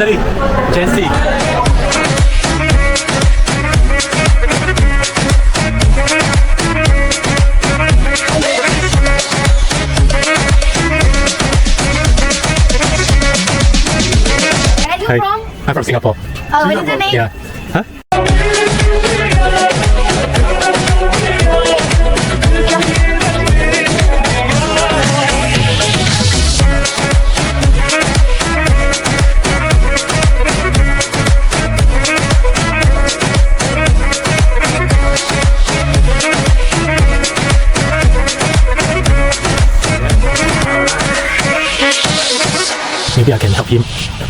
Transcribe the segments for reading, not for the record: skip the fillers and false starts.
finally, Gen Z. Where are you Hi, from? I'm from Singapore. What is your name? Yeah. Huh? Maybe I can help him,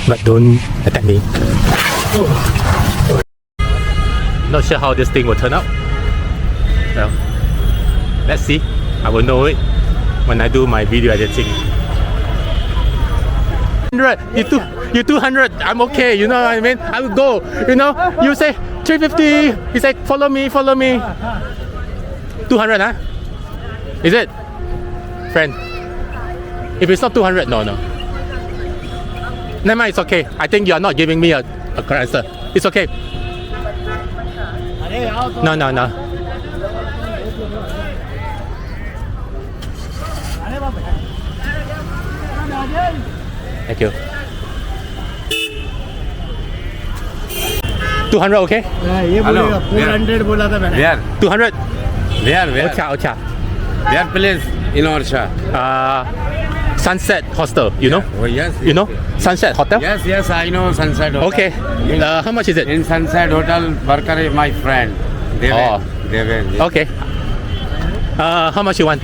but don't attack me. Not sure how this thing will turn out. Well, let's see. I will know it when I do my video editing. 100, you 200, I'm okay, you know what I mean? I will go, you know? You say 350, he say follow me. 200, huh? Is it? Friend, if it's not 200, no. Never mind, it's okay. I think you are not giving me a correct answer. It's okay. No. Thank you. 200 okay? ये बोलेगा 400 बोला था मैंने. Where? 200? Where? Ocha. Where place in Orsha? Sunset Hostel, you know? Oh, yes. You know? Sunset Hotel? Yes, I know Sunset Hotel. Okay. How much is it? In Sunset Hotel, worker is my friend. Oh. Deven. Okay. How much you want?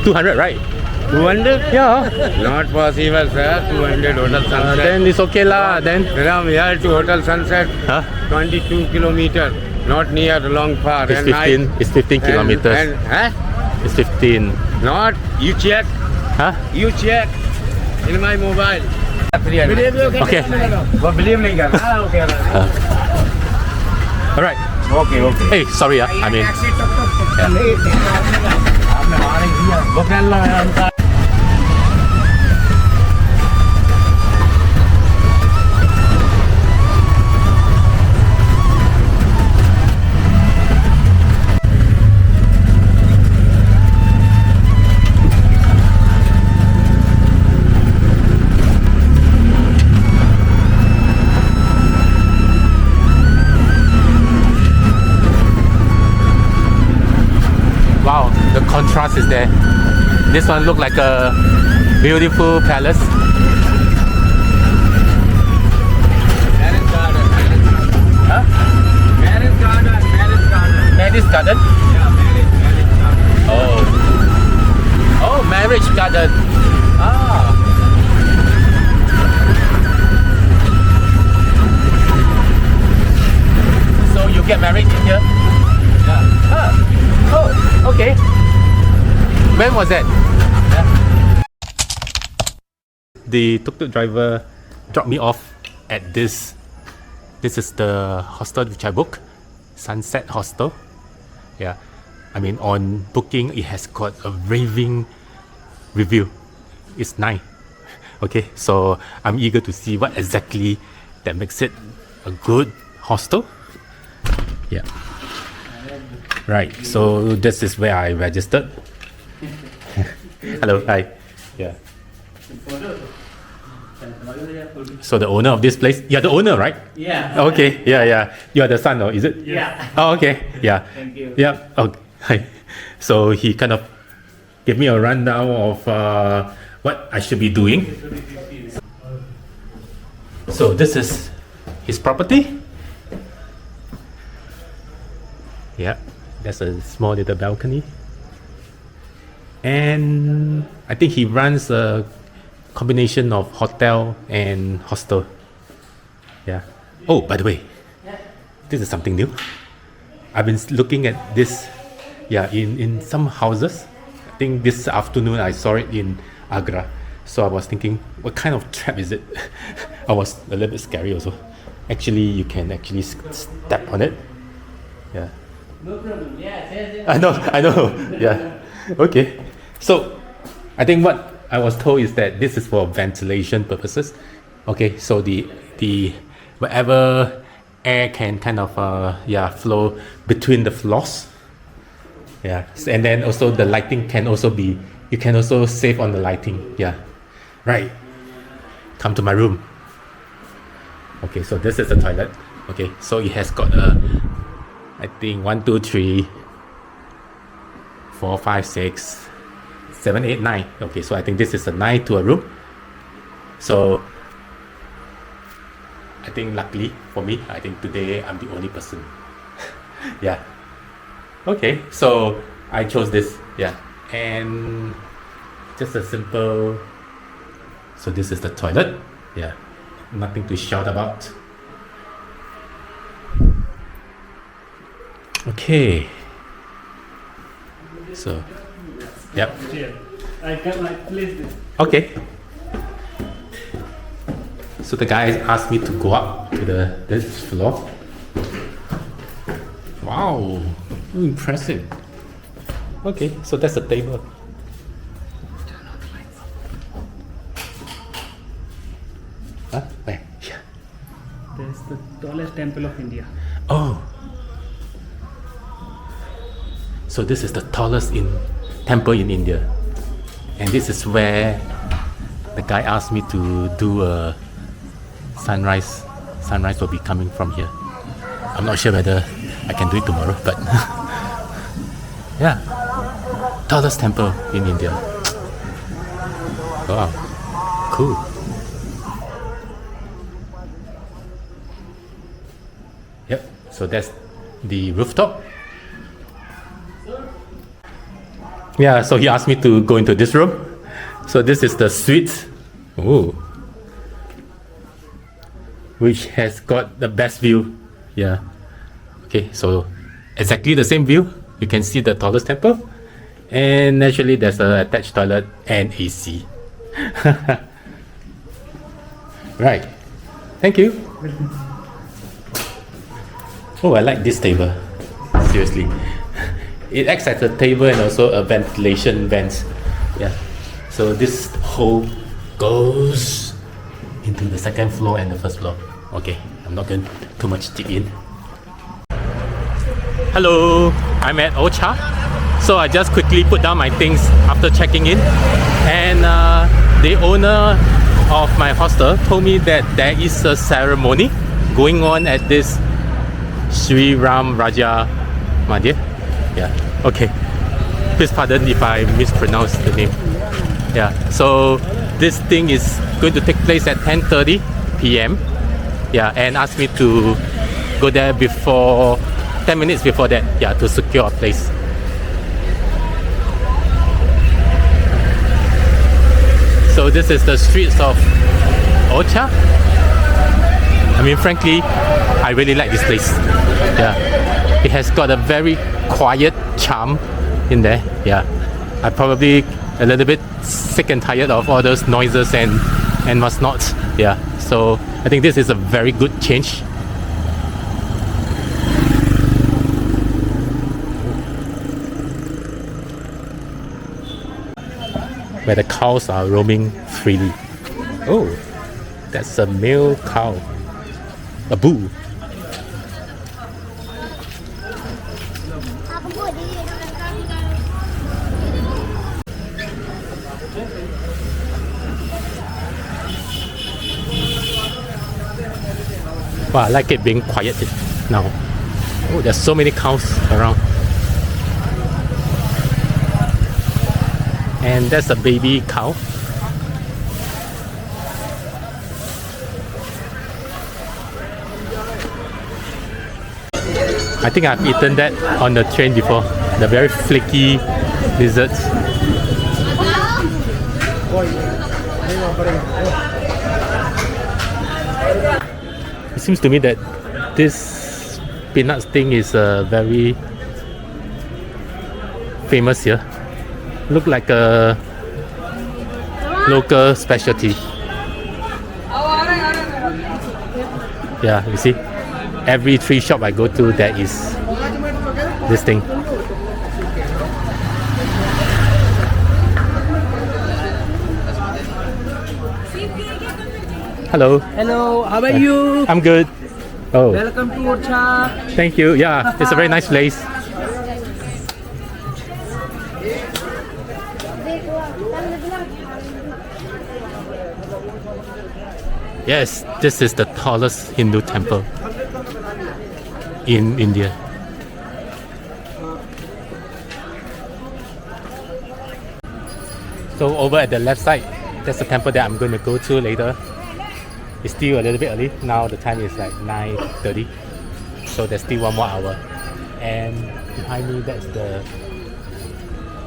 200, right? 200? Yeah. Not possible, sir. 200 Hotel Sunset. Then it's okay lah. Then. From here to Hotel Sunset, Huh? 22 kilometers. Not near, long far. It's 15. It's 15 kilometers. It's 15. Not. You check. Huh? You check. In my mobile. Okay. वो believe नहीं कर रहा. Okay. All right. Okay. Hey, sorry. I mean. आपने हमारे दिया. वो कहने लगा. Wow, the contrast is there. This one look like a beautiful palace. Marriage garden. Huh? Marriage garden. Marriage garden? Yeah, marriage garden. Oh, marriage garden. Ah. So you get married in here? Yeah. Oh, okay. When was that? The tuk-tuk driver dropped me off at this. This is the hostel which I booked, Sunset Hostel. Yeah, I mean on booking it has got a raving review. It's 9. Okay, so I'm eager to see what exactly that makes it a good hostel. Yeah. Right, so this is where I registered. Hello, hi. Yeah. So the owner of this place, you're the owner, right? Yeah. Okay, yeah. You are the son, or is it? Yeah. Oh, okay, yeah. Thank you. Yeah, okay. Hi. So he kind of gave me a rundown of what I should be doing. So this is his property. Yeah, there's a small little balcony. And I think he runs a combination of hotel and hostel. Yeah. Oh, by the way, this is something new. I've been looking at this, in some houses. I think this afternoon I saw it in Agra. So I was thinking, what kind of trap is it? I was a little bit scary also. Actually, you can actually step on it. Yeah. No problem. Yeah. I know. Yeah. Okay. So, I think what I was told is that this is for ventilation purposes. Okay, so the wherever air can kind of flow between the floors. Yeah, and then also the lighting can also be, you can also save on the lighting. Yeah, right. Come to my room. Okay, so this is the toilet. Okay, so it has got I think 1, 2, 3, 4, 5, 6, 7, 8, 9. Okay, so I think this is a 9 to a room. So I think luckily for me, I think today I'm the only person. Yeah. Okay, so I chose this. Yeah, and just a simple. So this is the toilet. Yeah, nothing to shout about. Okay. So, yep. I place this. Okay. So the guy asked me to go up to this floor. Wow, impressive. Okay, so that's the table. Huh? Where? Yeah. This is the tallest temple of India. Oh. So this is the tallest temple in India, and this is where the guy asked me to do a sunrise. Sunrise will be coming from here. I'm not sure whether I can do it tomorrow, but yeah, tallest temple in India. Wow, cool. Yep, so that's the rooftop. Yeah, so he asked me to go into this room. So this is the suite. Oh, which has got the best view. Yeah. Okay, so exactly the same view. You can see the tallest temple, and naturally there's a attached toilet and AC. Right. Thank you. Oh, I like this table. Seriously. It acts as a table and also a ventilation vent. Yeah. So this hole goes into the second floor and the first floor. Okay, I'm not going too much deep in. Hello, I'm at Ocha. So I just quickly put down my things after checking in, and the owner of my hostel told me that there is a ceremony going on at this Sri Ram Raja Mandir. Yeah, okay. Please pardon if I mispronounce the name. Yeah, so this thing is going to take place at 10:30 p.m. Yeah, and asked me to go there before 10 minutes before that. Yeah, to secure a place. So this is the streets of Ocha. I mean, frankly, I really like this place. Yeah, it has got a very quiet charm in there. Yeah, I probably a little bit sick and tired of all those noises and whatnot. Yeah, so I think this is a very good change. Where the cows are roaming freely. Oh, that's a male cow. A bull. Wow, I like it being quiet now. Oh, there's so many cows around. And that's a baby cow. I think I've eaten that on the train before. The very flaky lizards. It seems to me that this peanuts thing is very famous here. Look like a local specialty. Yeah, you see, every tree shop I go to, there is this thing. Hello. Hello, how are you? I'm good. Oh, Welcome to Orcha. thank you. Yeah, it's a very nice place. Yes, this is the tallest Hindu temple in India. So over at the left side, that's the temple that I'm going to go to later. It's still a little bit early. Now the time is like 9:30. So there's still 1 more hour. And behind me, that's the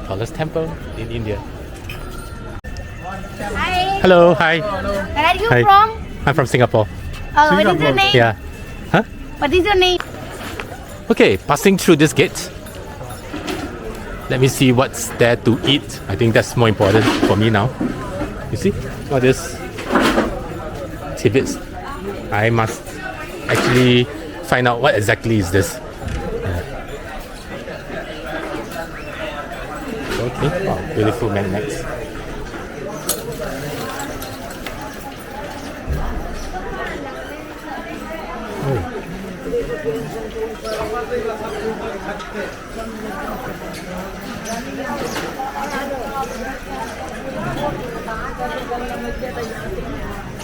tallest temple in India. Hi. Hello, hi. Where are you Hi. from? I'm from Singapore. What is your name? Yeah. Huh? What is your name? Okay, passing through this gate. Let me see what's there to eat. I think that's more important for me now. You see all this tidbits. I must actually find out what exactly is this. Okay, wow, beautiful magnets.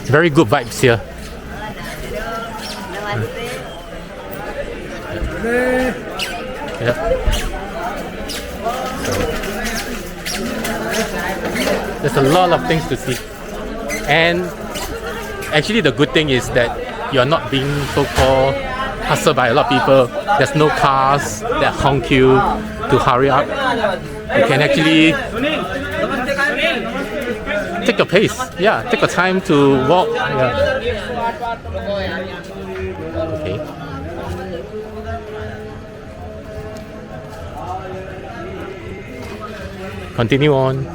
Very good vibes here. Yep. There's a lot of things to see. And actually the good thing is that you're not being so-called hustled by a lot of people. There's no cars that honk you to hurry up. You can actually take your pace. Yeah, take your time to walk. Yeah. Okay. Continue on.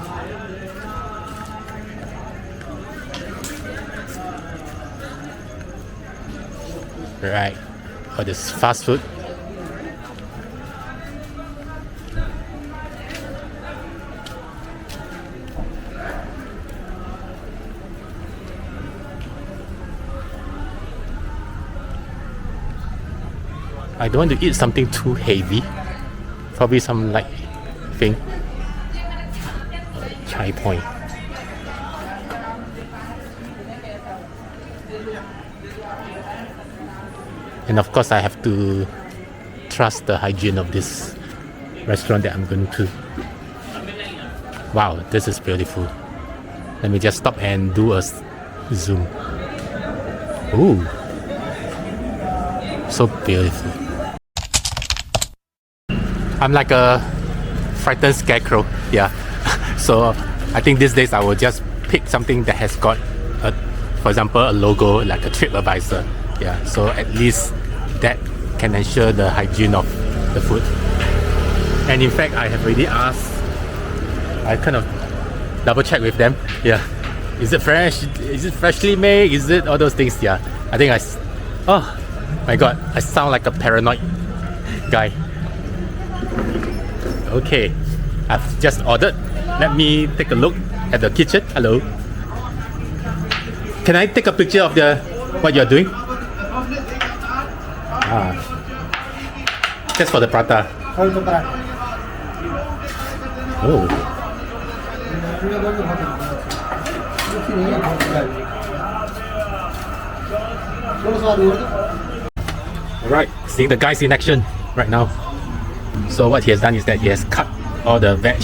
Right. For this fast food. I don't want to eat something too heavy. Probably some light thing. Chai point. And of course, I have to trust the hygiene of this restaurant that I'm going to. Wow, this is beautiful. Let me just stop and do a zoom. Ooh, so beautiful. I'm like a frightened scarecrow. Yeah. So I think these days I will just pick something that has got, for example, a logo like a TripAdvisor. Yeah. So at least that can ensure the hygiene of the food. And in fact, I have already asked. I kind of double check with them. Yeah. Is it fresh? Is it freshly made? Is it all those things? Yeah. I think oh my god, I sound like a paranoid guy. Okay, I've just ordered. Let me take a look at the kitchen. Hello. Can I take a picture of what you're doing? Just for the prata. Oh. Alright, seeing the guys in action right now. So what he has done is that he has cut all the veg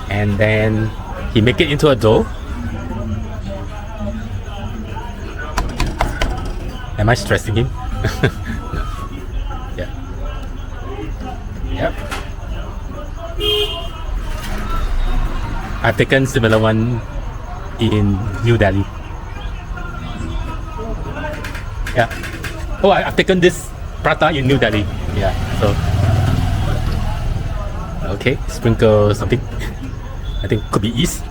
and then he make it into a dough. Am I stressing him? No. Yeah. Yep. I've taken similar one in New Delhi. Yeah. Oh, I've taken this prata in New Delhi. Yeah. So. Okay, sprinkle something. I think could be yeast.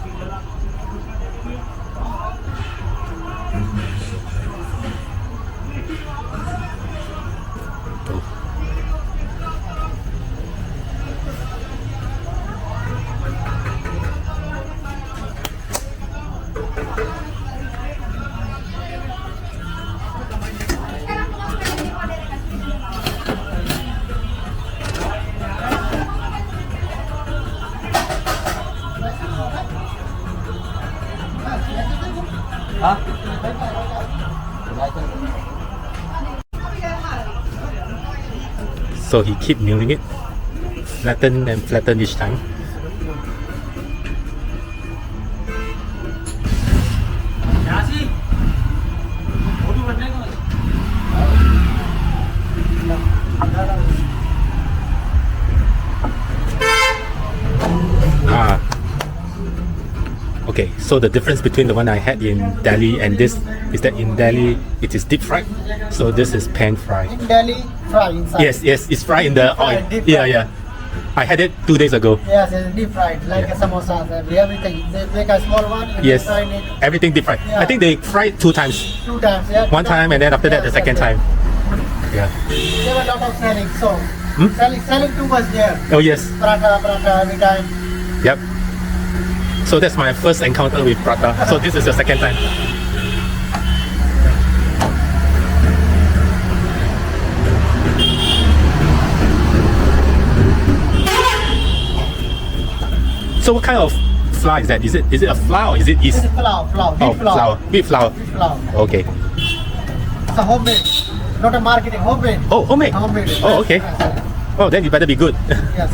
So he keep milling it, flatten and flatten each time. Ah. Okay, so the difference between the one I had in Delhi and this is that in Delhi it is deep fried, so this is pan fried. In Delhi, fry inside. Yes, it's fried in the oil. Deep Yeah, fried. yeah. I had it 2 days ago. Yes, it's deep fried, like Yeah. a samosa. Everything. They make a small one and Yes, fry it everything deep fried. Yeah. I think they fried 2 times. 2 times. Yeah. One time and then after that the second time. Yeah. They have a lot of selling, so Hmm? selling too much there. Oh yes. Paratha every time. Yep. So that's my first encounter with prata. So this is the second time. So what kind of flour is that? Is it a flour or is it yeast? It's flour, Oh, wheat flour. flour. Wheat flour. Wheat flour. Okay. It's a homemade, not a marketing. Homemade. Oh, homemade. Homemade. Oh, okay. Yes. Oh, then you better be good. Yes.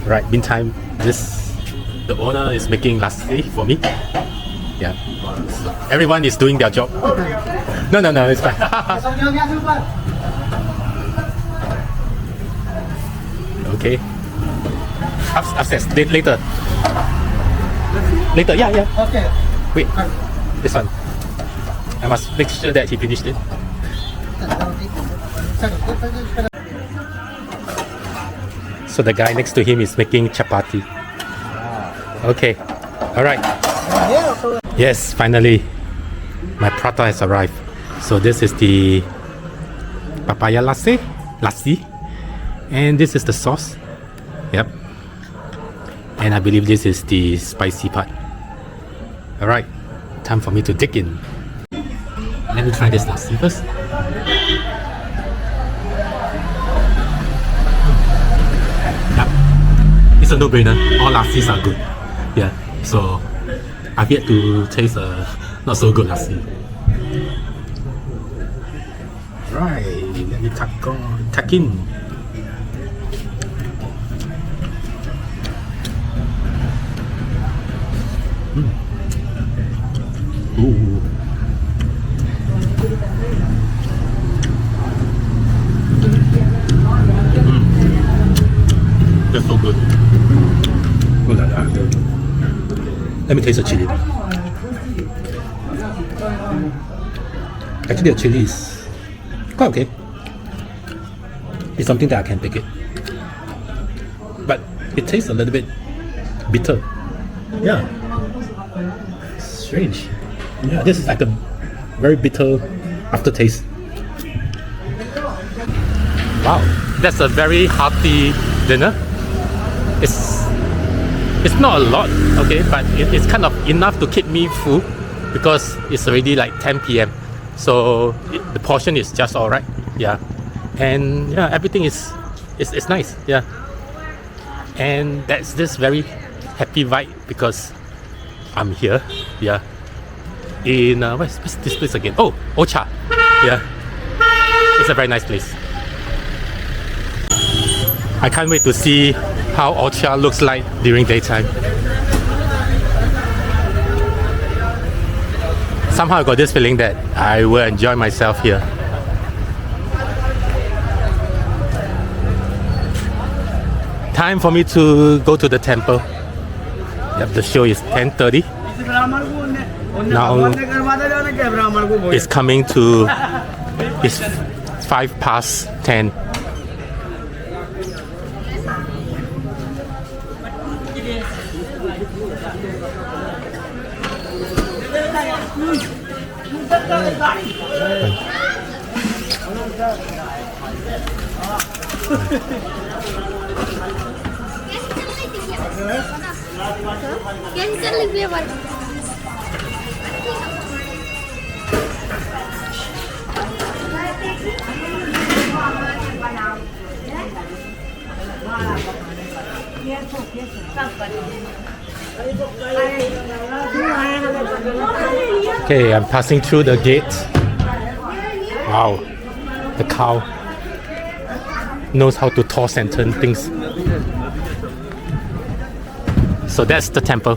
Right, meantime, the owner is making lassi for me. Yeah. So everyone is doing their job. No, it's fine. Okay. Upstairs, later. Later, yeah. Okay. Wait, this one. I must make sure that he finished it. So the guy next to him is making chapati. Okay, alright. Yes, finally, my prata has arrived. So this is the papaya lassi, and this is the sauce. Yep. And I believe this is the spicy part. Alright, time for me to dig in. Let me try this lassi first. Yep. It's a no-brainer. All lassis are good. Yeah. So I've yet to taste a not so good lassi. Right, let me tuck in. Ooh. That's so good. Ooh la la. Let me taste the chili. Actually, the chili is quite okay. It's something that I can take it. But it tastes a little bit bitter. Yeah. Strange. Yeah, this is like a very bitter aftertaste. Wow, that's a very hearty dinner. It's not a lot, okay, but it's kind of enough to keep me full because it's already like 10 p.m. So the portion is just alright. Yeah, and yeah, everything is nice. Yeah, and that's this very happy vibe because I'm here. Yeah, in what's this place again? Oh, Ocha. Yeah, it's a very nice place. I can't wait to see how Ocha looks like during daytime. Somehow I got this feeling that I will enjoy myself here. Time for me to go to the temple. Yep, the show is 10:30. Now it's coming to, it's 10:05. Okay, I'm passing through the gate. Wow, the cow knows how to toss and turn things. So that's the temple.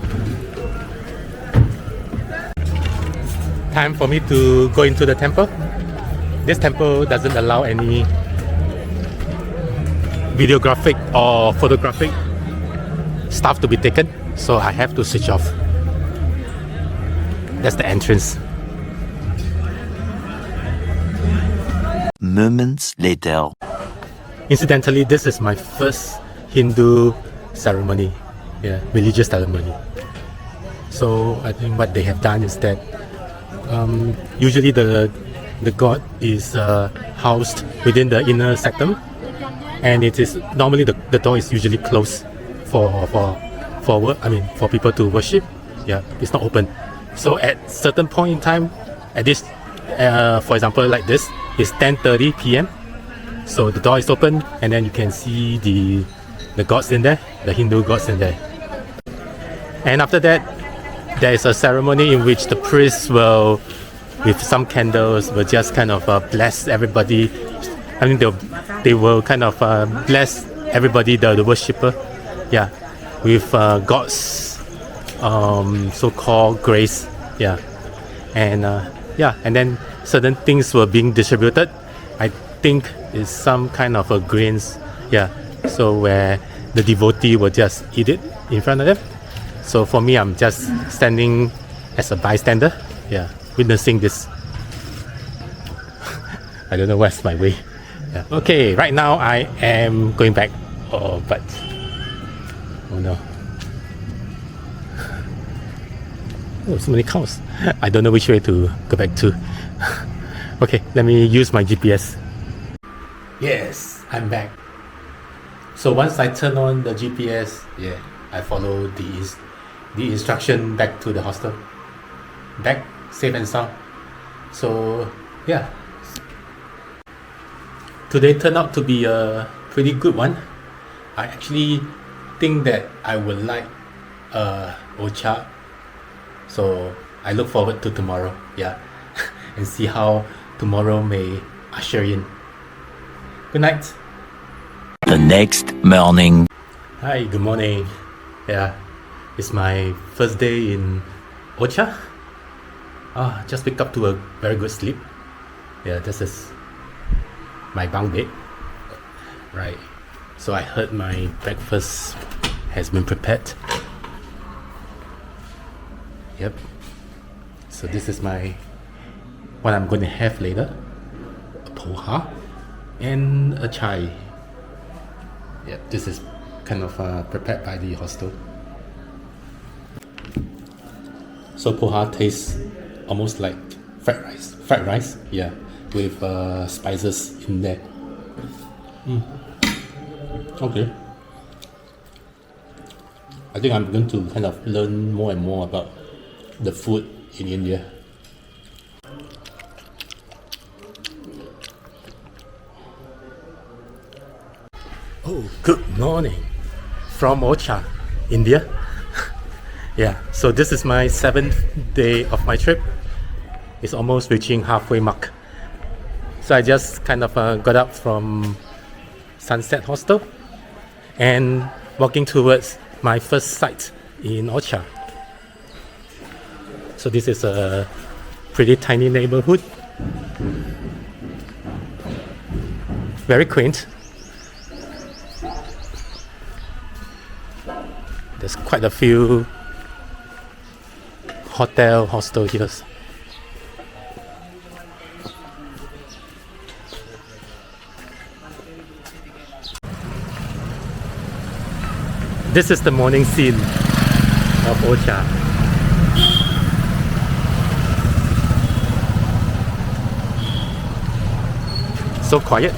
Time for me to go into the temple. This temple doesn't allow any videographic or photographic stuff to be taken, so I have to switch off. That's the entrance. Moments later. Incidentally, this is my first Hindu ceremony, religious ceremony. So I think what they have done is that usually the god is housed within the inner sanctum, and it is normally the door is usually closed for people to worship. Yeah, it's not open. So at certain point in time, at this, for example, like this, it's 10:30 p.m. So the door is open, and then you can see the gods in there, the Hindu gods in there. And after that, there is a ceremony in which the priest will, with some candles, will just kind of bless everybody. I mean, they will kind of bless everybody, the worshipper, with God's so-called grace, and then certain things were being distributed. I think it's some kind of a grains, so where the devotee will just eat it in front of them. So for me, I'm just standing as a bystander, witnessing this. I don't know what's my way. Okay, right now I am going back, but oh no. Oh, so many cows. I don't know which way to go back to. Okay, let me use my GPS. Yes, I'm back. So once I turn on the GPS, I follow the instruction back to the hostel. Back safe and sound. So today turned out to be a pretty good one. I actually think that I would like Ocha. So I look forward to tomorrow, and see how tomorrow may usher in. Good night. The next morning. Hi, good morning. It's my first day in Ocha. Just picked up to a very good sleep. This is my bunk bed. Right. So I heard my breakfast has been prepared. Yep. So this is what I'm going to have later. A poha and a chai. This is kind of prepared by the hostel. So poha tastes almost like fried rice, with spices in there. Okay. I think I'm going to kind of learn more and more about the food in India. Oh, good morning from Ocha, India. So this is my 7th day of my trip. It's almost reaching halfway mark. So I just kind of got up from Sunset Hostel and walking towards my first site in Ocha. So this is a pretty tiny neighborhood. Very quaint. There's quite a few hostel here. This is the morning scene of Ocha. So quiet,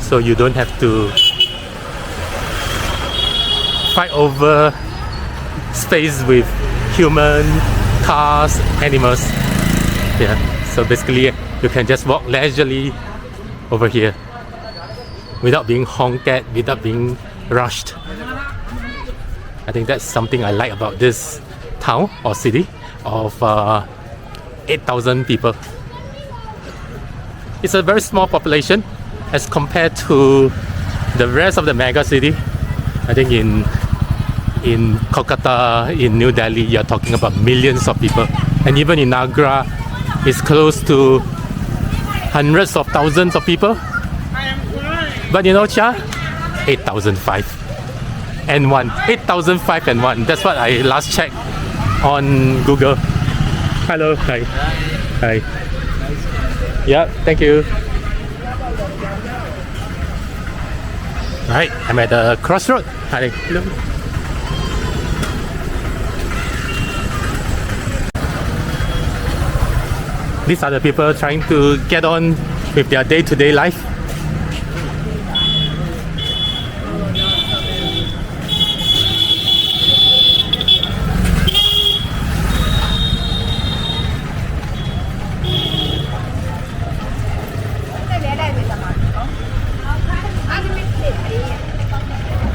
so you don't have to fight over space with human, cars, animals. So basically you can just walk leisurely over here without being honked at, without being rushed. I think that's something I like about this town or city of 8,000 people. It's a very small population as compared to the rest of the mega city. I think in Kolkata, in New Delhi, you're talking about millions of people. And even in Agra, it's close to hundreds of thousands of people. But you know, Cha, 8,005 and 1. 8,005 and 1. That's what I last checked on Google. Hello. Hi. Hi. Yeah, thank you. Alright, I'm at the crossroad. Hi. Hello. These are the people trying to get on with their day-to-day life.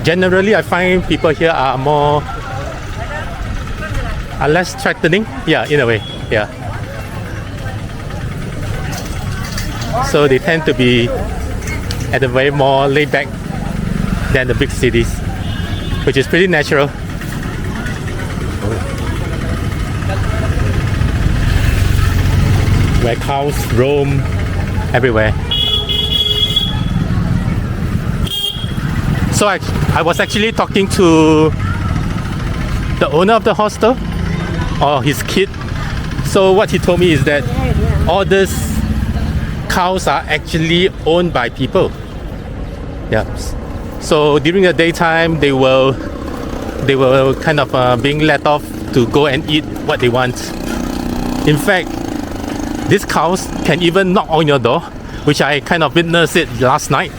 Generally, I find people here are less threatening. Yeah, in a way. Yeah. So they tend to be at a way more laid back than the big cities, which is pretty natural. Where cows roam everywhere. So I was actually talking to the owner of the hostel or his kid. So what he told me is that all these cows are actually owned by people. Yeah. So during the daytime, they were kind of being let off to go and eat what they want. In fact, these cows can even knock on your door, which I kind of witnessed it last night.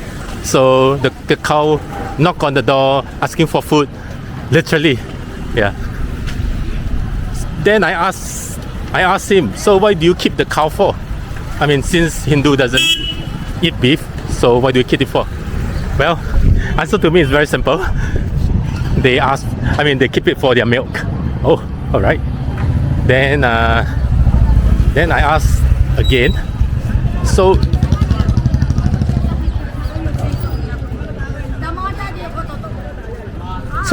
So the cow knock on the door asking for food, literally. Yeah. Then I asked him, so why do you keep the cow for? I mean, since Hindu doesn't eat beef, so why do you keep it for? Well, answer to me is very simple. They keep it for their milk. Oh, all right. Then I asked again. So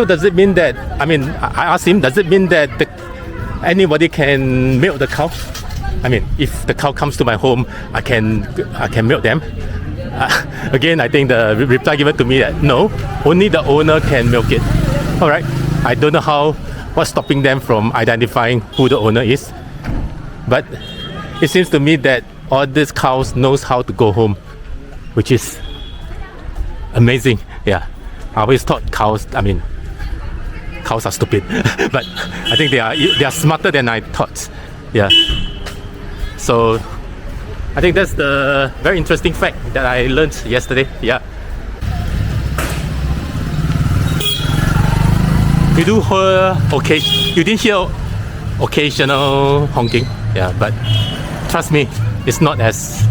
does it mean that, I asked him, does it mean that anybody can milk the cow? I mean, if the cow comes to my home, I can milk them. Again, I think the reply given to me that no, only the owner can milk it. All right, I don't know what's stopping them from identifying who the owner is, but it seems to me that all these cows knows how to go home, which is amazing. Yeah, I always thought cows are stupid, but I think they are smarter than I thought. Yeah. So I think that's the very interesting fact that I learned yesterday. Yeah. You didn't hear occasional honking. Yeah, but trust me, it's not as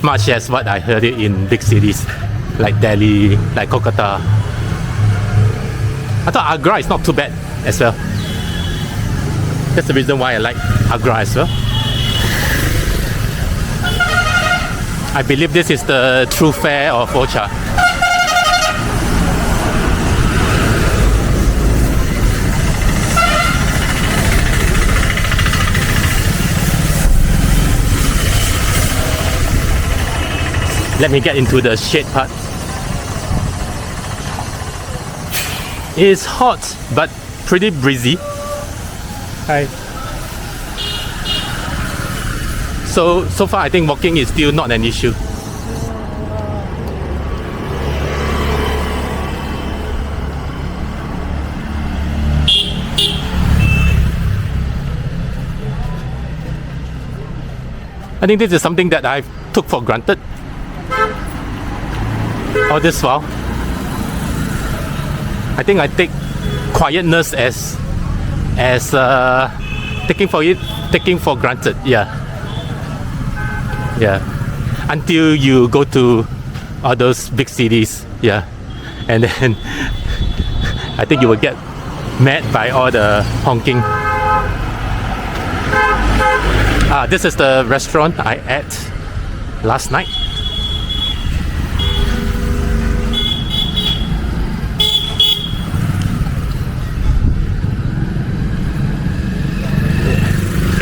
much as what I heard it in big cities like Delhi, like Kolkata. I thought Agra is not too bad as well. That's the reason why I like Agra as well. I believe this is the true fare of Ocha. Let me get into the shade part. It's hot but pretty breezy. Hi. So far I think walking is still not an issue. I think this is something that I took for granted all this while. I think I take quietness as taking for granted. Yeah. Until you go to all those big cities. Yeah. and then I think you will get mad by all the honking. This is the restaurant I ate last night.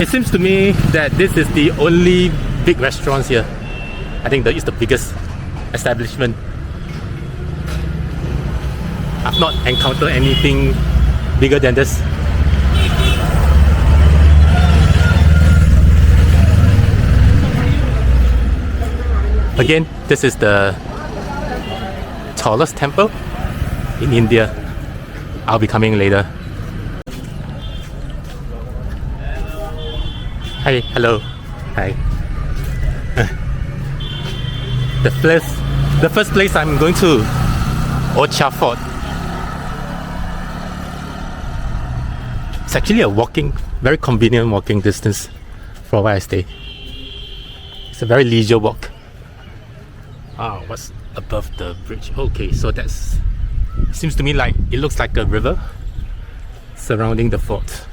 It seems to me that this is the only big restaurant here. I think that is the biggest establishment. I've not encountered anything bigger than this. Again, this is the tallest temple in India. I'll be coming later. Hi, hello. Hi. The first place I'm going to, Ocha Fort. It's actually a very convenient walking distance from where I stay. It's a very leisure walk. What's above the bridge? Okay, so that's seems to me like it looks like a river surrounding the fort.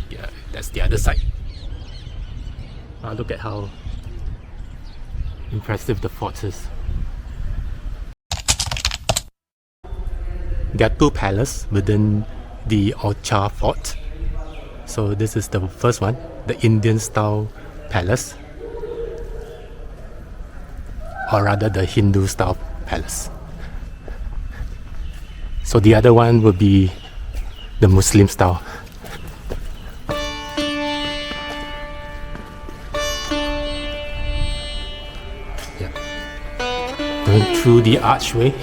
Yeah, that's the other side. Look at how impressive the fort is. There are two palaces within the Ocha Fort. So this is the first one, the Indian style palace, or rather the Hindu style palace. So the other one will be the Muslim style. Yeah. Going through the archway.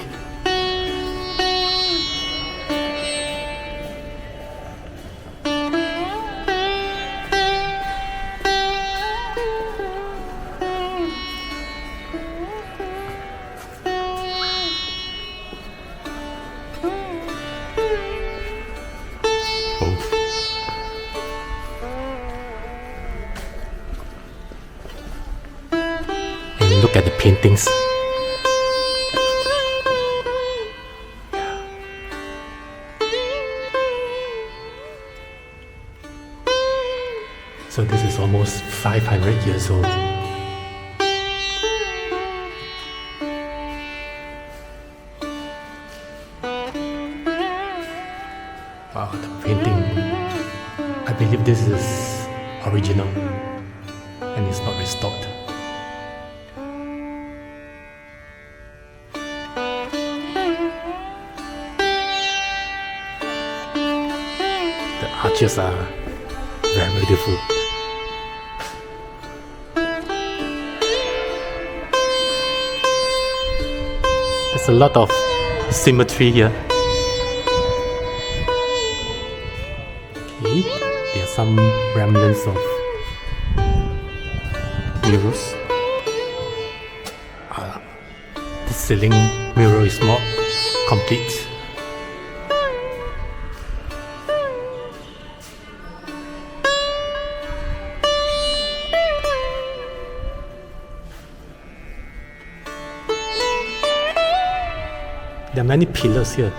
And look at the paintings. So this is almost 500 years old. Wow, the painting. I believe this is original and it's not restored. The arches are very beautiful. There's a lot of symmetry here. Okay, there are some remnants of mirrors. The ceiling mirror is not complete. There are many pillars here,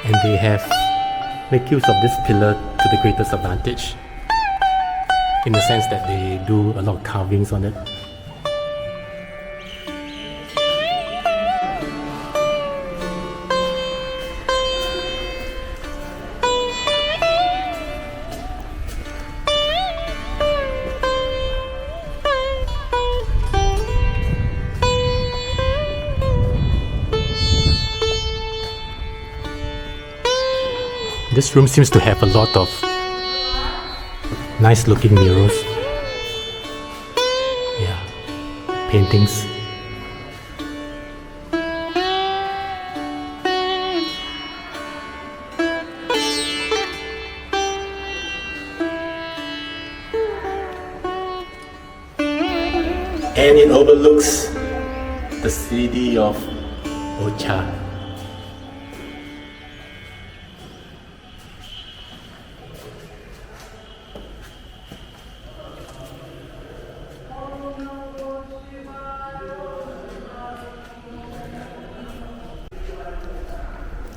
and they have make use of this pillar to the greatest advantage, in the sense that they do a lot of carvings on it. This room seems to have a lot of nice looking mirrors. Yeah, paintings. And it overlooks the city of Ocha.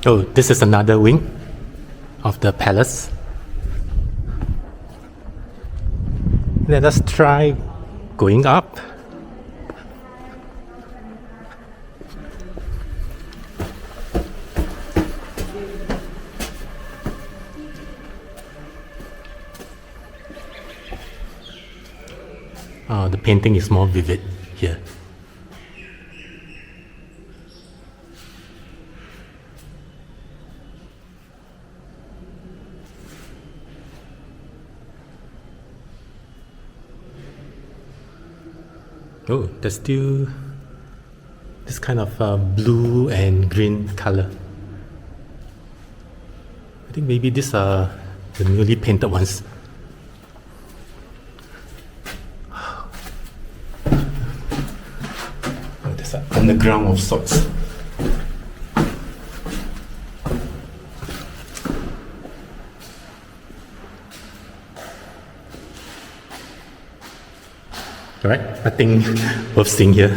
Oh, this is another wing of the palace. Let us try going up. Oh, the painting is more vivid here. Oh, there's still this kind of blue and green color. I think maybe these are the newly painted ones. Oh, there's an underground of sorts. Alright, nothing worth seeing here.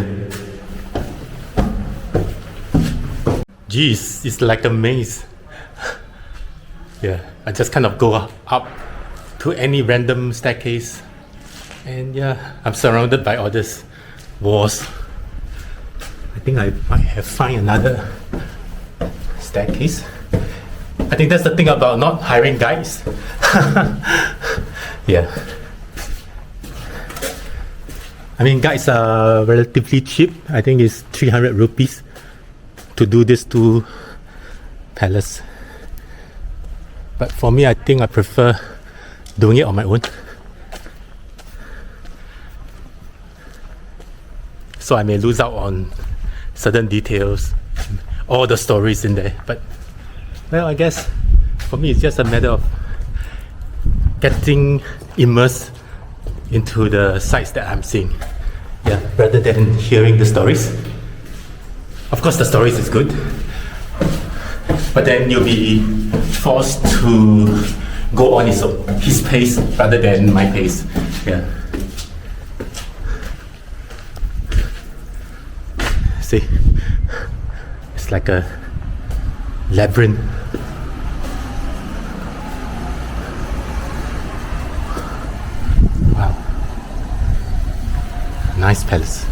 Geez, it's like a maze. Yeah, I just kind of go up to any random staircase. And yeah, I'm surrounded by all these walls. I think I might have find another staircase. I think that's the thing about not hiring guides. Yeah. I mean, guides are relatively cheap. I think it's 300 rupees to do this two palace. But for me, I think I prefer doing it on my own. So I may lose out on certain details, all the stories in there. But, well, I guess for me, it's just a matter of getting immersed into the sights that I'm seeing, yeah, rather than hearing the stories. Of course, the stories is good, but then you'll be forced to go on his pace rather than my pace. Yeah. See, it's like a labyrinth. Nice palace.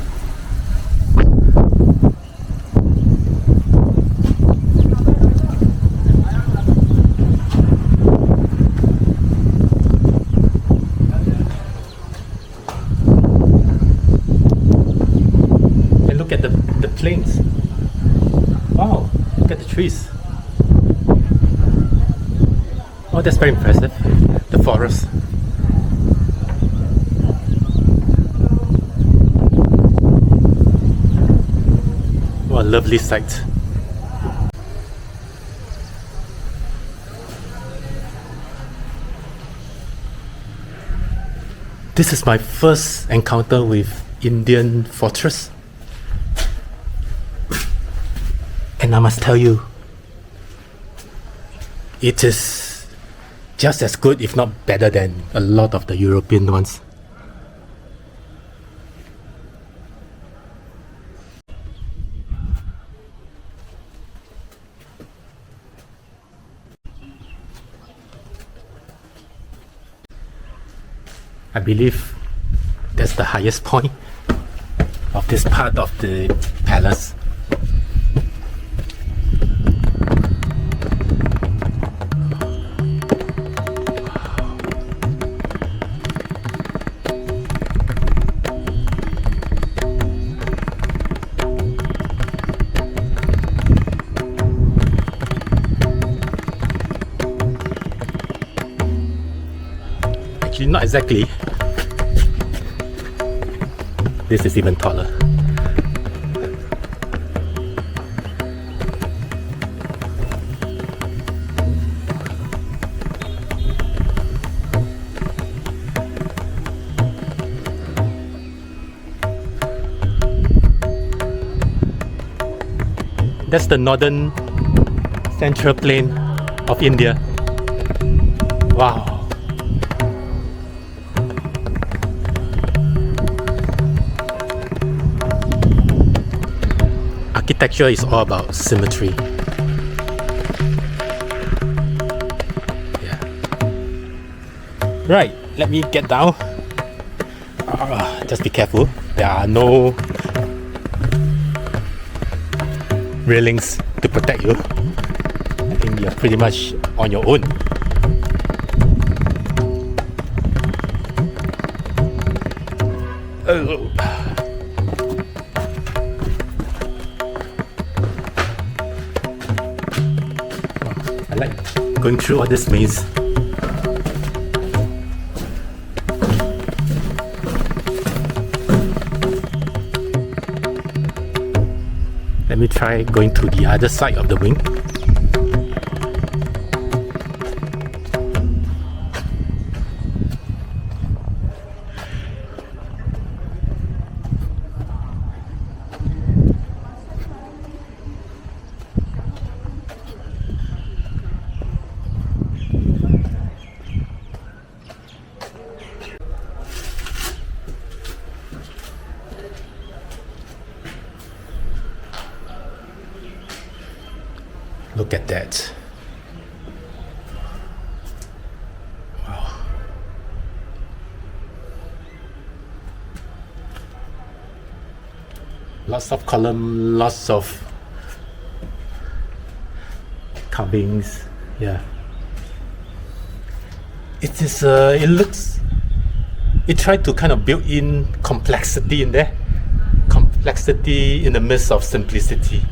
And look at the plains. Wow, look at the trees. Oh, that's very impressive. The forest. What a lovely sight. This is my first encounter with Indian fortress. And I must tell you, it is just as good, if not better, than a lot of the European ones. I believe that's the highest point of this part of the palace. Actually, not exactly. This is even taller. That's the northern central plain of India. Wow. Architecture is all about symmetry. Right, let me get down. Just be careful. There are no railings to protect you. I think you're pretty much on your own. Oh. I like going through all this maze. Let me try going to the other side of the wing. Look at that. Wow. Lots of column, lots of carvings. Yeah. It is it tried to kind of build in complexity in there. Complexity in the midst of simplicity.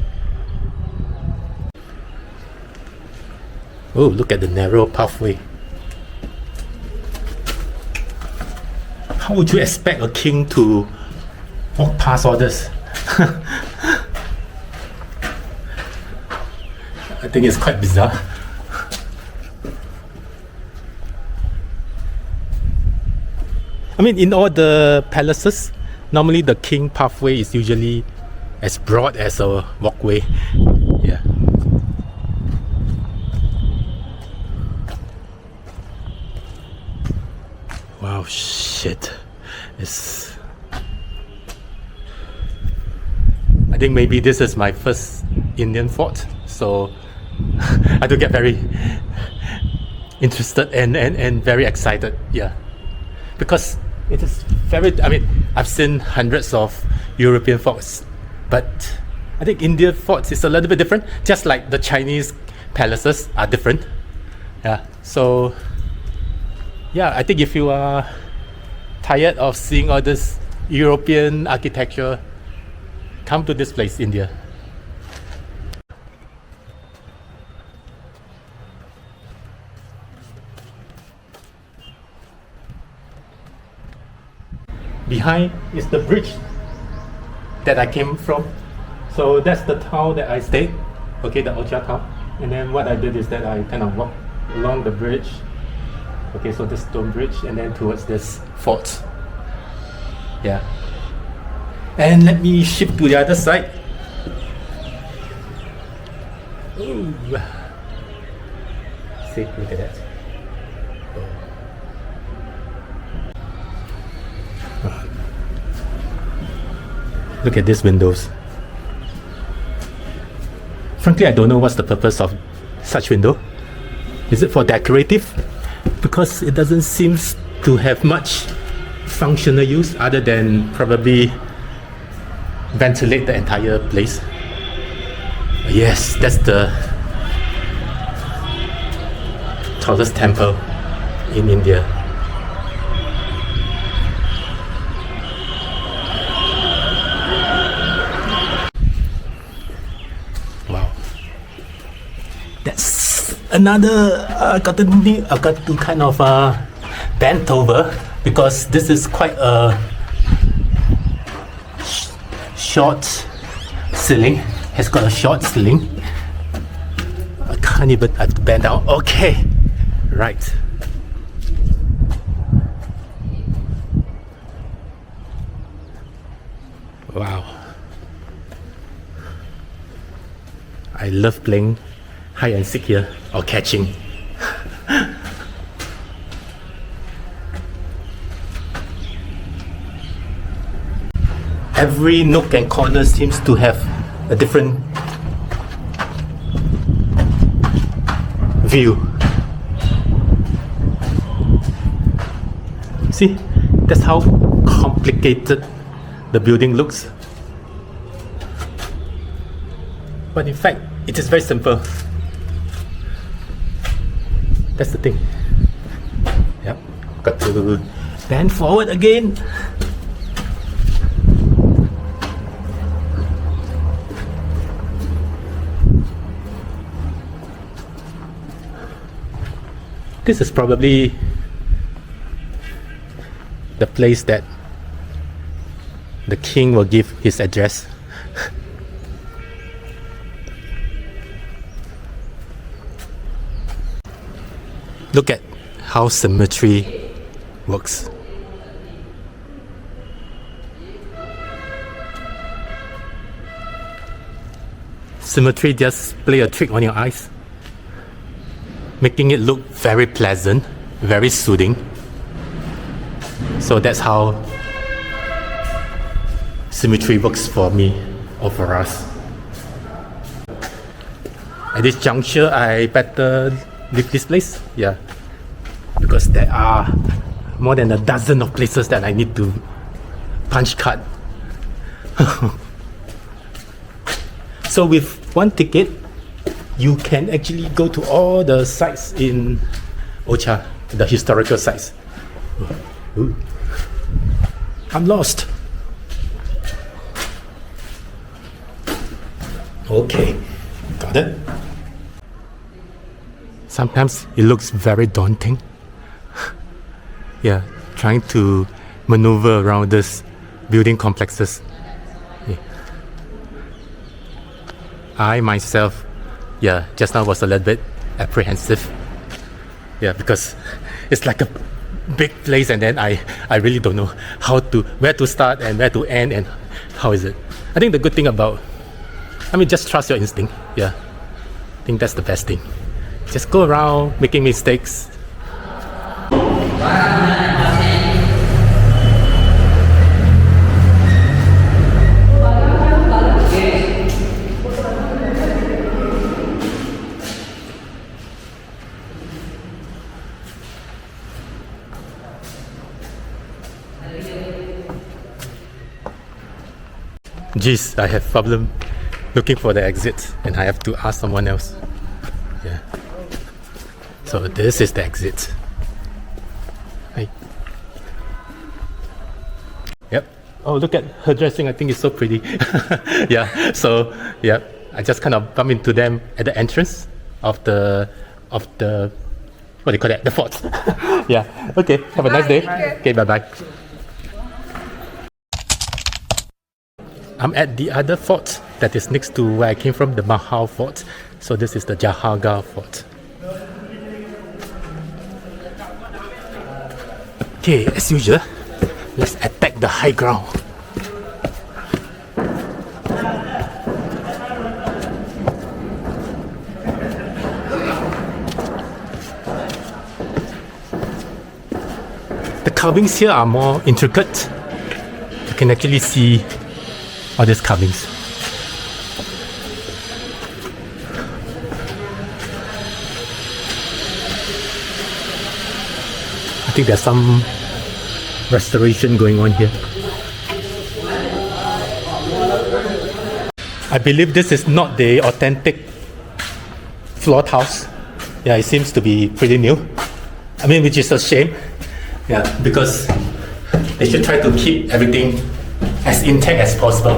Oh, look at the narrow pathway. How would you expect a king to walk past all this? I think it's quite bizarre. I mean, in all the palaces, normally the king pathway is usually as broad as a walkway. Yeah. Wow, shit. I think maybe this is my first Indian fort, so I do get very interested and very excited, yeah. Because it is I mean, I've seen hundreds of European forts, but I think Indian forts is a little bit different, just like the Chinese palaces are different. Yeah, so yeah, I think if you are tired of seeing all this European architecture, come to this place, India. Behind is the bridge that I came from. So that's the town that I stayed, okay, the Orchard town. And then what I did is that I kind of walked along the bridge. Okay, so this stone bridge and then towards this fort. Yeah. And let me shift to the other side. Ooh. See, look at that. Oh. Look at these windows. Frankly, I don't know what's the purpose of such window. Is it for decorative? Because it doesn't seem to have much functional use other than probably ventilate the entire place. Yes, that's the tallest temple in India. Wow. That's another I got to kind of bent over because this is quite a short ceiling. Has got a short ceiling. I can't even, I have to bend down. Okay, right. Wow. I love playing hide and seek here, or catching. Every nook and corner seems to have a different view. See, that's how complicated the building looks. But in fact, it is very simple. That's the thing. Yep, got to bend forward again. This is probably the place that the king will give his address. Look at how symmetry works. Symmetry just play a trick on your eyes, making it look very pleasant, very soothing. So that's how symmetry works for me or for us. At this juncture, I better leave this place, yeah, because there are more than a dozen of places that I need to punch card. So with one ticket, you can actually go to all the sites in Ocha, the historical sites. Ooh. I'm lost. Okay, got it. Sometimes it looks very daunting. Yeah, trying to maneuver around this building complexes. Yeah. I myself, yeah, just now was a little bit apprehensive. Yeah, because it's like a big place, and then I really don't know where to start and where to end and how is it. I think the good thing about, just trust your instinct. Yeah, I think that's the best thing. Just go around making mistakes. Geez, I have problem looking for the exit and I have to ask someone else. Yeah. So this is the exit. Hey. Yep. Oh, look at her dressing. I think it's so pretty. Yeah. So yeah, I just kind of bump into them at the entrance of the what do you call that? The fort. Yeah. Okay. Have a nice day. Okay. Bye bye. I'm at the other fort that is next to where I came from, the Mahal Fort. So this is the Jahagar Fort. Okay, as usual, let's attack the high ground. The carvings here are more intricate. You can actually see all these carvings. I think there's some restoration going on here. I believe this is not the authentic floor house. Yeah, it seems to be pretty new. Which is a shame. Yeah, because they should try to keep everything as intact as possible.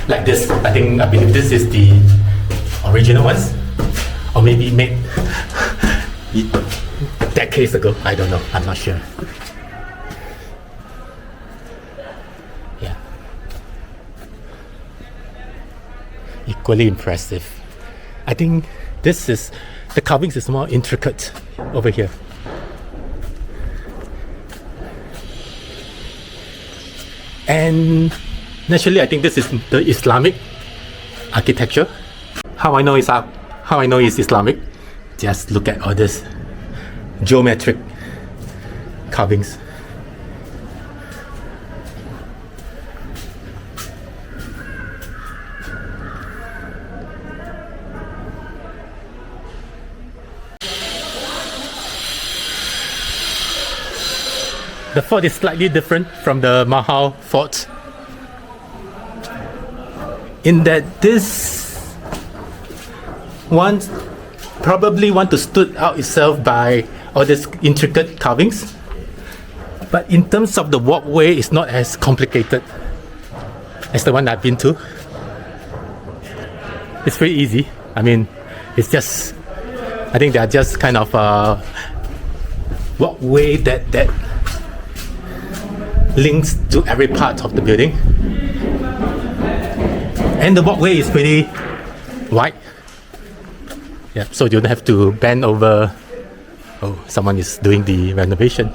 Like this, I believe this is the original ones, or maybe made decades ago. I don't know. I'm not sure. Yeah, equally impressive. I think the carvings is more intricate over here. And naturally, I think this is the Islamic architecture. How I know it's Islamic? Just look at all this geometric carvings. The fort is slightly different from the Mahal fort in that this one probably want to stood out itself by all these intricate carvings, but in terms of the walkway, it's not as complicated as the one I've been to. It's pretty easy. I mean, it's just, I think they are just kind of walkway that links to every part of the building, and the walkway is pretty wide. Yeah, so you don't have to bend over. Oh, someone is doing the renovation.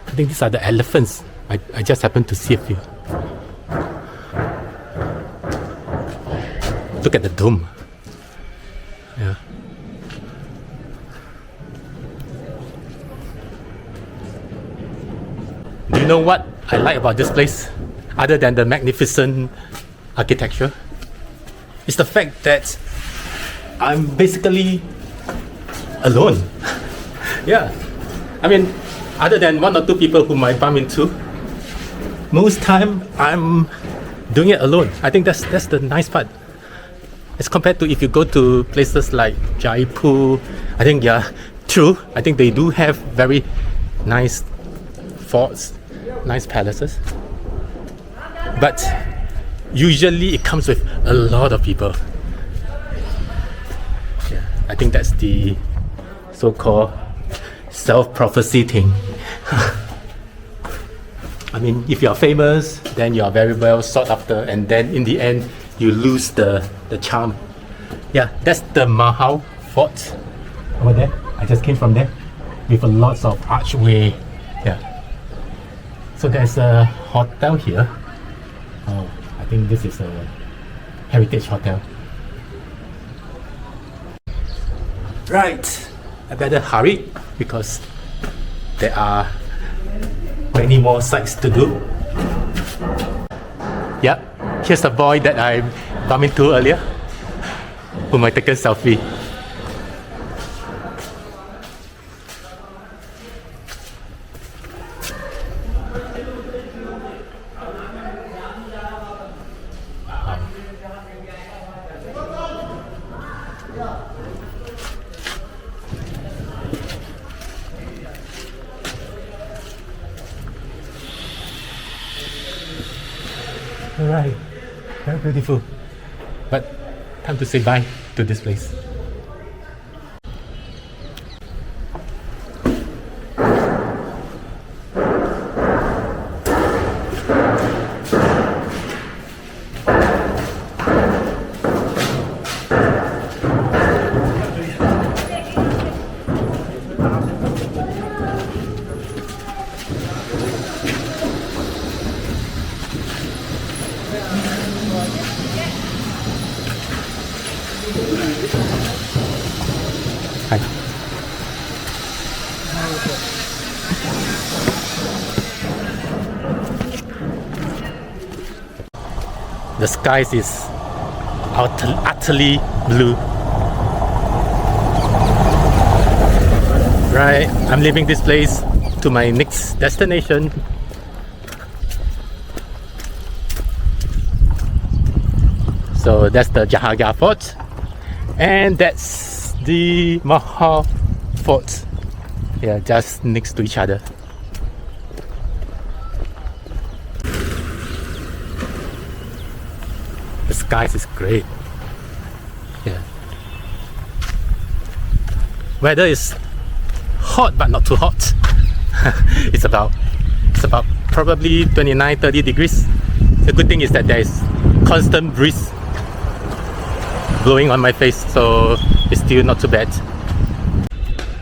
I think these are the elephants. I just happened to see a few. Look at the dome. Yeah. Do you know what I like about this place? Other than the magnificent architecture, it's the fact that I'm basically alone. Yeah. I mean, other than one or two people whom I bump into, most time I'm doing it alone. I think that's the nice part. As compared to if you go to places like Jaipur, I think, yeah, true. I think they do have very nice forts, nice palaces. But usually it comes with a lot of people. Yeah, I think that's the so-called self-prophecy thing. I mean, if you're famous, then you're very well sought after, and then in the end, you lose the charm. Yeah, that's the Mahal fort over there. I just came from there with lots of archway. Yeah. So there's a hotel here. Oh, I think this is a heritage hotel. Right, I better hurry because there are many more sites to do. Yep, here's the boy that I bumped into earlier, whom I took a selfie. Alright, very beautiful. But time to say bye to this place. Hi. The skies is utterly blue. Right, I'm leaving this place to my next destination. So that's the Jahagar Fort, and that's the Mahal Fort. Yeah, just next to each other. The skies is great. Yeah. Weather is hot but not too hot. it's about probably 29-30 degrees. The good thing is that there is constant breeze blowing on my face, so it's still not too bad.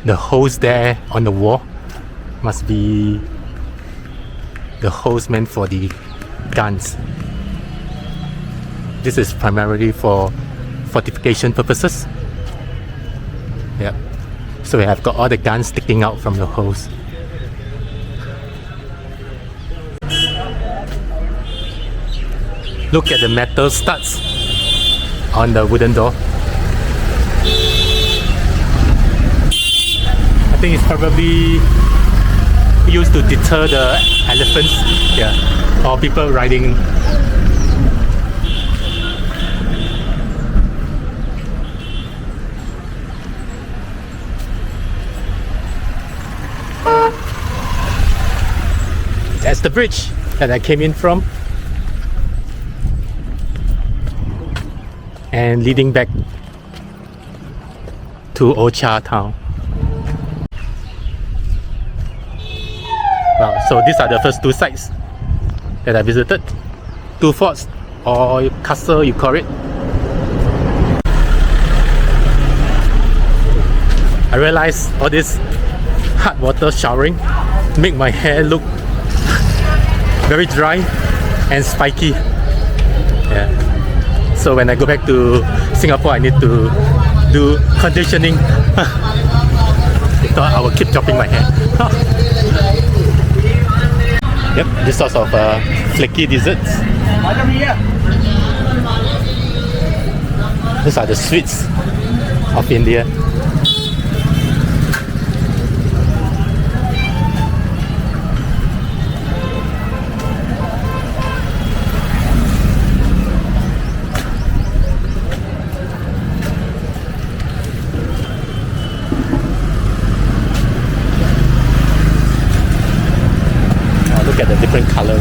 The holes there on the wall must be the holes meant for the guns. This is primarily for fortification purposes. Yeah. So we have got all the guns sticking out from the holes. Look at the metal studs on the wooden door. I think it's probably used to deter the elephants, yeah, or people riding. That's the bridge that I came in from, and leading back to Ocha town. Wow, so these are the first two sites that I visited. Two forts, or castle you call it. I realized all this hot water showering make my hair look very dry and spiky. Yeah. So when I go back to Singapore, I need to do conditioning. If not, I will keep chopping my hair. Yep, this sort of flaky desserts. These are the sweets of India. Look at the different color.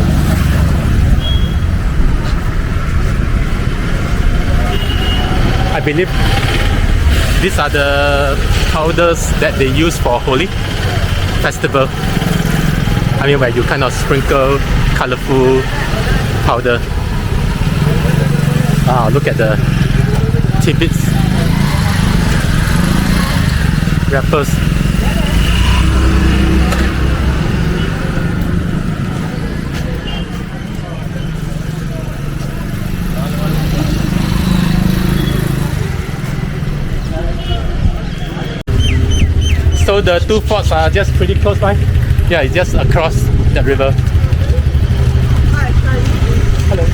I believe these are the powders that they use for Holi festival. I mean, where you kind of sprinkle colorful powder. Ah, look at the tidbits, wrappers. So the two forts are just pretty close by. Yeah, it's just across the river. Hello.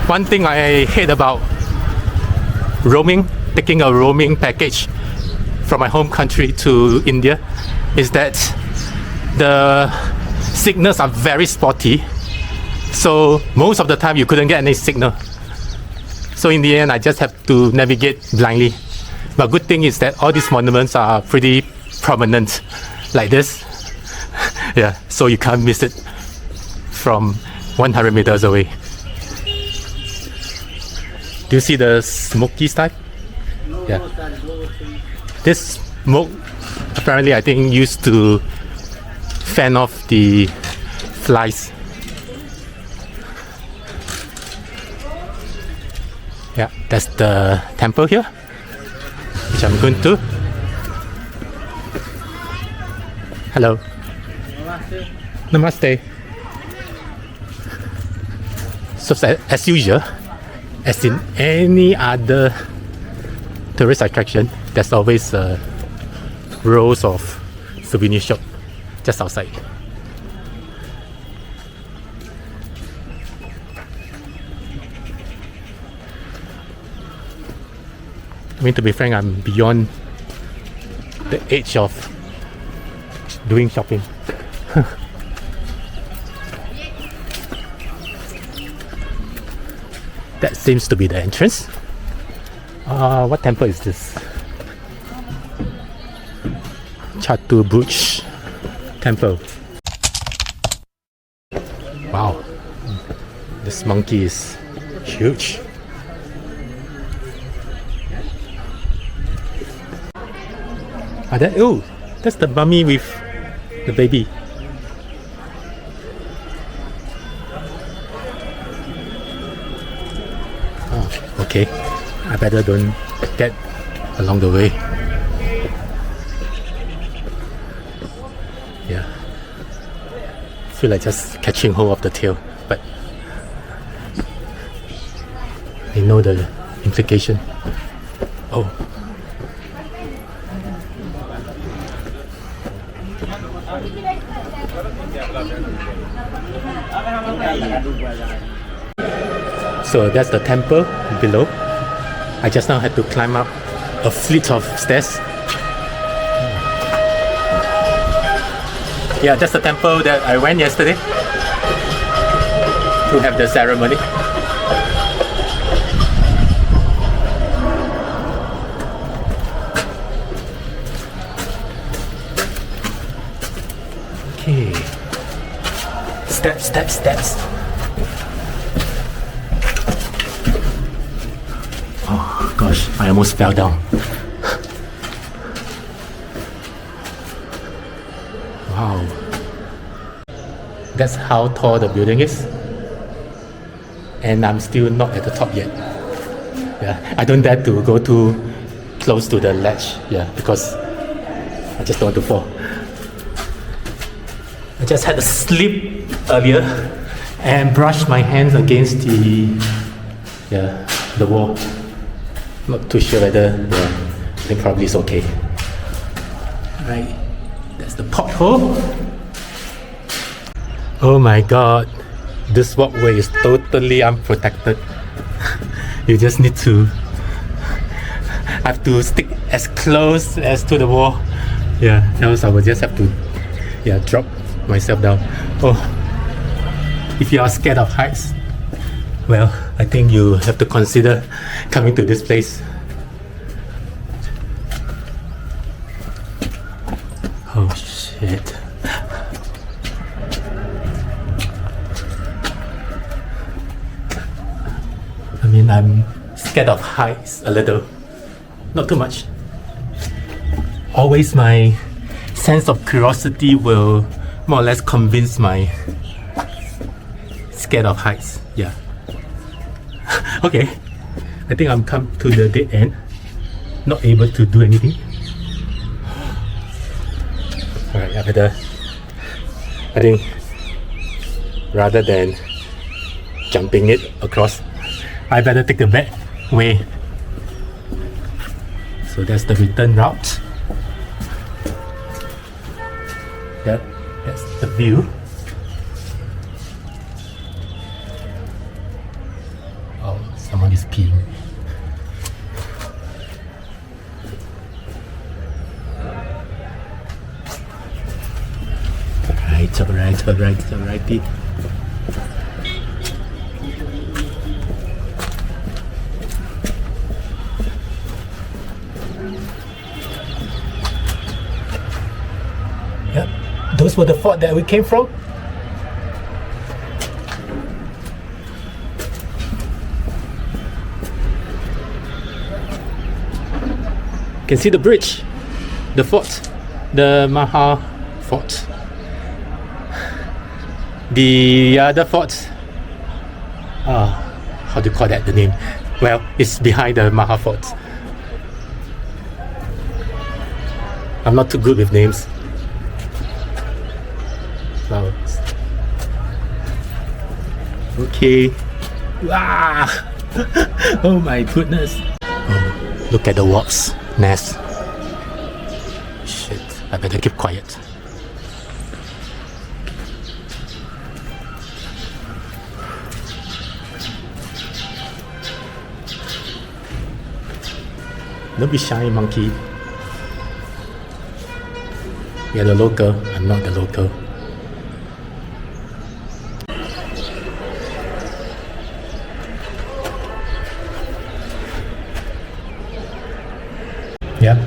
One thing I hate about roaming, taking a roaming package from my home country to India, is that the signals are very spotty, so most of the time you couldn't get any signal. So in the end, I just have to navigate blindly. But good thing is that all these monuments are pretty prominent, like this. Yeah, so you can't miss it from 100 meters away. Do you see the smoky stuff? Yeah. This smoke apparently, I think, used to fan off the flies. Yeah, that's the temple here, which I'm going to. Hello. Namaste. So as usual, as in any other tourist attraction, there's always rows of souvenir shop just outside. I mean, to be frank, I'm beyond the age of doing shopping. That seems to be the entrance. What temple is this? Chaturbhuj Temple. Wow, this monkey is huge. Oh, that's the mummy with the baby. Oh, okay. I better don't get along the way. Yeah. Feel like just catching hold of the tail, but I know the implication. Oh. So that's the temple below. I just now had to climb up a fleet of stairs. Yeah, that's the temple that I went yesterday to have the ceremony. Okay. Steps. Oh gosh, I almost fell down. Wow. That's how tall the building is. And I'm still not at the top yet. Yeah, I don't dare to go too close to the ledge. Yeah, because I just don't want to fall. I just had a slip earlier and brushed my hands against the wall. Not too sure whether, I think probably it's okay. Right, that's the pothole. Oh my god, this walkway is totally unprotected. You just need to, I have to stick as close as to the wall. Yeah, else I will just have to, drop myself down. Oh, if you are scared of heights, well, I think you have to consider coming to this place. Oh shit. I mean, I'm scared of heights a little, not too much. Always my sense of curiosity will more or less convince my scared of heights. Yeah. Okay, I think I'm come to the dead end. Not able to do anything. Alright, I think rather than jumping it across, I better take the back way. So that's the return route. Yep, that's the view. Oh, someone is peeing. Alrighty. Yep, those were the fort that we came from. Can see the bridge, the fort, the Maha Fort. The other fort, how do you call that, the name? Well, it's behind the Maha Fort. I'm not too good with names. Flowers. Okay. Wow. Oh my goodness. Oh, look at the wasps' nest. Shit, I better keep quiet. Don't be shy, monkey. You're the local, I'm not the local. Yep,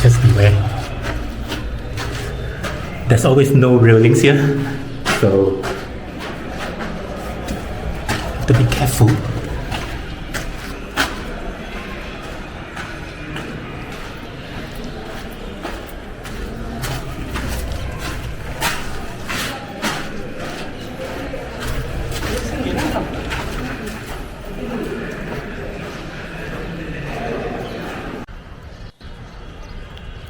just beware. There's always no railings here, so have to be careful.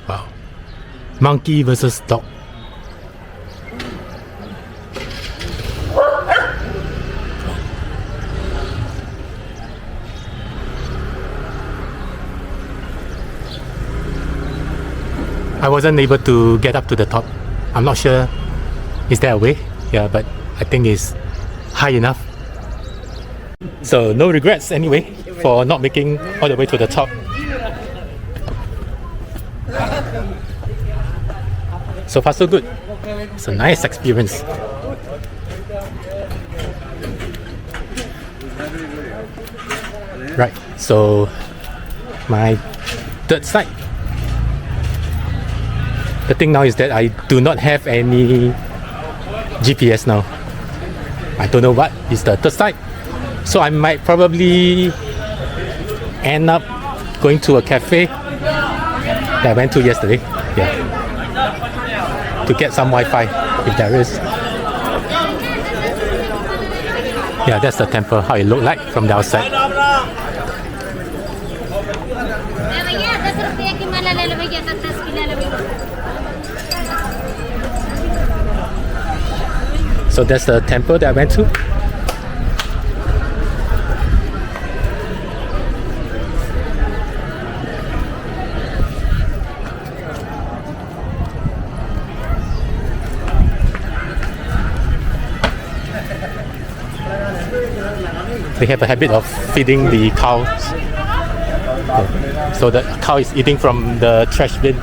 Wow. Monkey versus dog. I wasn't able to get up to the top. I'm not sure, is there a way? Yeah, but I think it's high enough. So no regrets anyway for not making all the way to the top. So far so good. It's a nice experience. Right, so my third site. The thing now is that I do not have any GPS now. I don't know what is the third site. So I might probably end up going to a cafe that I went to yesterday. Yeah. To get some Wi-Fi if there is. Yeah, that's the temple, how it looked like from the outside. So that's the temple that I went to. They have a habit of feeding the cows. So the cow is eating from the trash bin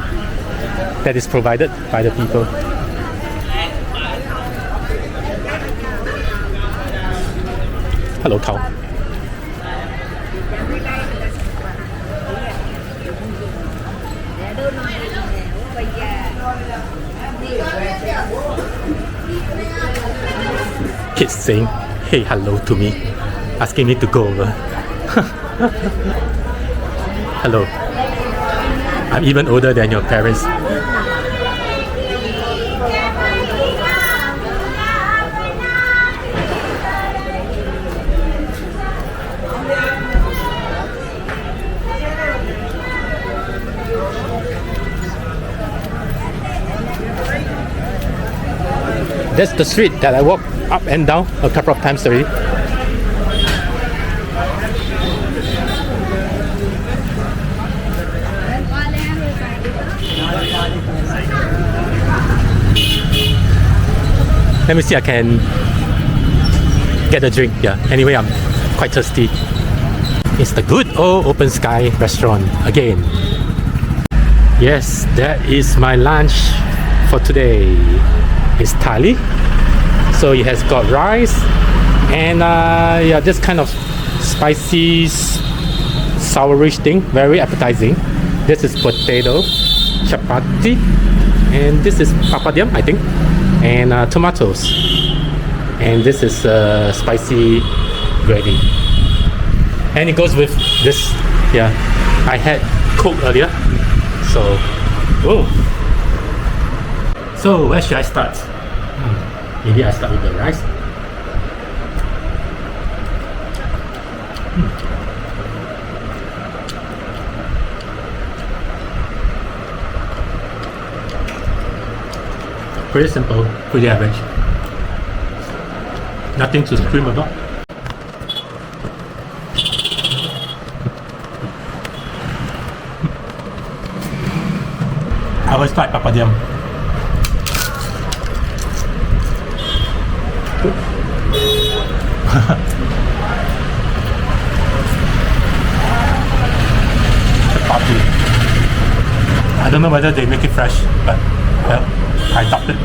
that is provided by the people. Hello, cow. Kids saying, hey, hello to me, asking me to go over. Hello. I'm even older than your parents. That's the street that I walked up and down a couple of times already. Let me see, I can get a drink. Yeah, anyway, I'm quite thirsty. It's the good old Open Sky restaurant again. Yes, that is my lunch for today. It's thali. So it has got rice and yeah, this kind of spicy sourish thing, very appetizing. This is potato, chapati, and this is papadum, I think, and tomatoes. And this is spicy gravy. And it goes with this. Yeah, I had Coke earlier. So, oh. So where should I start? Maybe I start with the rice. Pretty simple, pretty average. Nothing to scream about. I will start papadum. Chapati. I don't know whether they make it fresh, but well, I doubt it.